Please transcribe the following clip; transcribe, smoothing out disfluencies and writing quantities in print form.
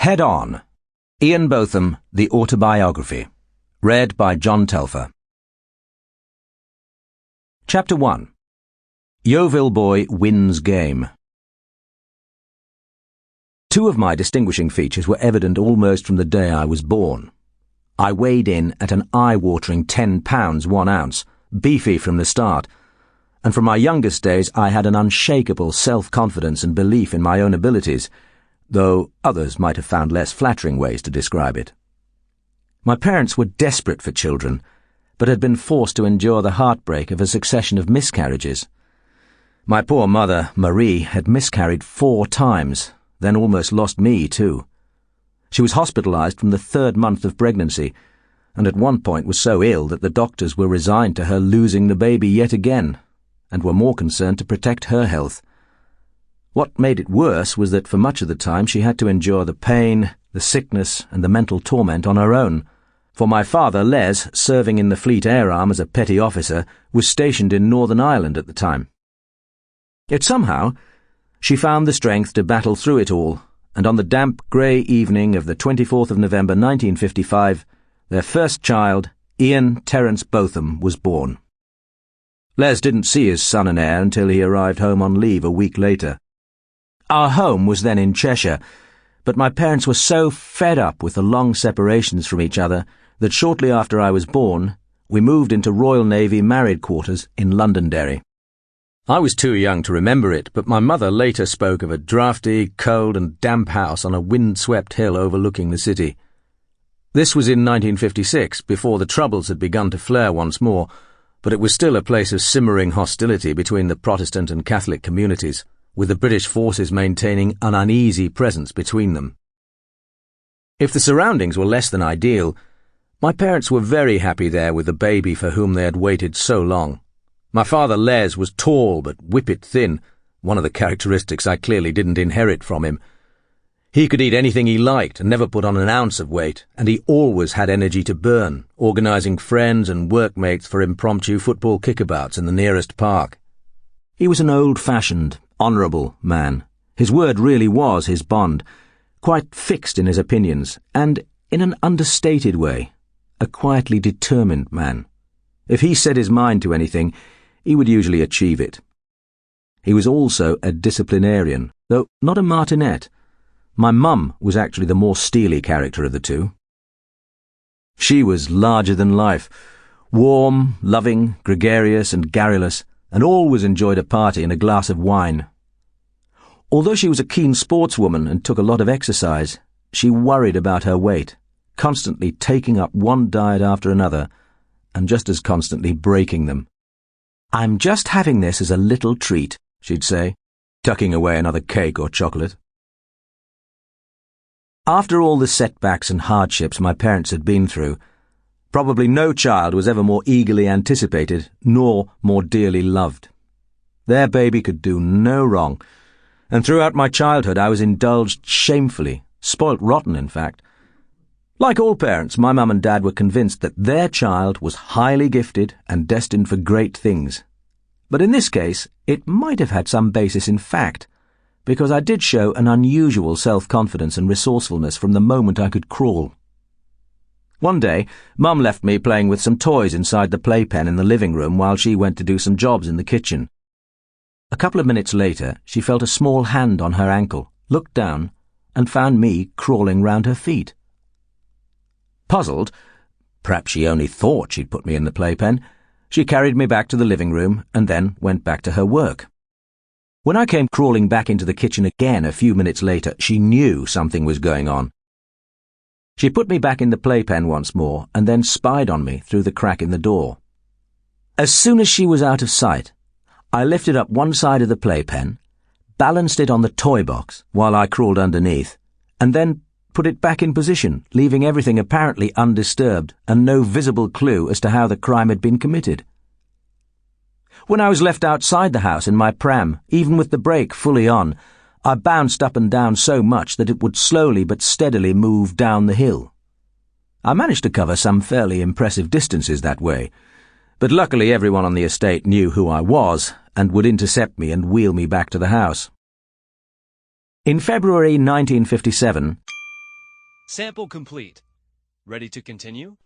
Head On. Ian Botham, The Autobiography. Read by John Telfer. Chapter 1. Yeovil Boy Wins Game. Two of my distinguishing features were evident almost from the day I was born. I weighed in at an eye-watering 10 pounds 1 ounce, beefy from the start, and from my youngest days I had an unshakable self-confidence and belief in my own abilities, though others might have found less flattering ways to describe it. My parents were desperate for children, but had been forced to endure the heartbreak of a succession of miscarriages. My poor mother, Marie, had miscarried 4 times, then almost lost me too. She was hospitalized from the 3rd month of pregnancy, and at one point was so ill that the doctors were resigned to her losing the baby yet again, and were more concerned to protect her health. What made it worse was that for much of the time she had to endure the pain, the sickness, and the mental torment on her own, for my father, Les, serving in the Fleet Air Arm as a petty officer, was stationed in Northern Ireland at the time. Yet somehow she found the strength to battle through it all, and on the damp, grey evening of the 24th of November 1955, their first child, Ian Terence Botham, was born. Les didn't see his son and heir until he arrived home on leave a week later. Our home was then in Cheshire, but my parents were so fed up with the long separations from each other that shortly after I was born, we moved into Royal Navy married quarters in Londonderry. I was too young to remember it, but my mother later spoke of a draughty, cold and damp house on a wind-swept hill overlooking the city. This was in 1956, before the Troubles had begun to flare once more, but it was still a place of simmering hostility between the Protestant and Catholic communities, with the British forces maintaining an uneasy presence between them. If the surroundings were less than ideal, my parents were very happy there with the baby for whom they had waited so long. My father, Les, was tall but whippet-thin, one of the characteristics I clearly didn't inherit from him. He could eat anything he liked and never put on an ounce of weight, and he always had energy to burn, organising friends and workmates for impromptu football kickabouts in the nearest park. He was an old-fashioned, honourable man. His word really was his bond, quite fixed in his opinions, and, in an understated way, a quietly determined man. If he set his mind to anything, he would usually achieve it. He was also a disciplinarian, though not a martinet. My mum was actually the more steely character of the two. She was larger than life, warm, loving, gregarious and garrulous, and always enjoyed a party and a glass of wine. Although she was a keen sportswoman and took a lot of exercise, she worried about her weight, constantly taking up one diet after another, and just as constantly breaking them. "I'm just having this as a little treat," she'd say, tucking away another cake or chocolate. After all the setbacks and hardships my parents had been through, probably no child was ever more eagerly anticipated, nor more dearly loved. Their baby could do no wrong, and throughout my childhood I was indulged shamefully, spoilt rotten in fact. Like all parents, my mum and dad were convinced that their child was highly gifted and destined for great things. But in this case, it might have had some basis in fact, because I did show an unusual self-confidence and resourcefulness from the moment I could crawl. One day, Mum left me playing with some toys inside the playpen in the living room while she went to do some jobs in the kitchen. A couple of minutes later, she felt a small hand on her ankle, looked down, and found me crawling round her feet. Puzzled, perhaps she only thought she'd put me in the playpen, she carried me back to the living room and then went back to her work. When I came crawling back into the kitchen again a few minutes later, she knew something was going on. She put me back in the playpen once more and then spied on me through the crack in the door. As soon as she was out of sight, I lifted up one side of the playpen, balanced it on the toy box while I crawled underneath, and then put it back in position, leaving everything apparently undisturbed and no visible clue as to how the crime had been committed. When I was left outside the house in my pram, even with the brake fully on, I bounced up and down so much that it would slowly but steadily move down the hill. I managed to cover some fairly impressive distances that way, but luckily everyone on the estate knew who I was and would intercept me and wheel me back to the house. In February 1957, Sample complete. Ready to continue?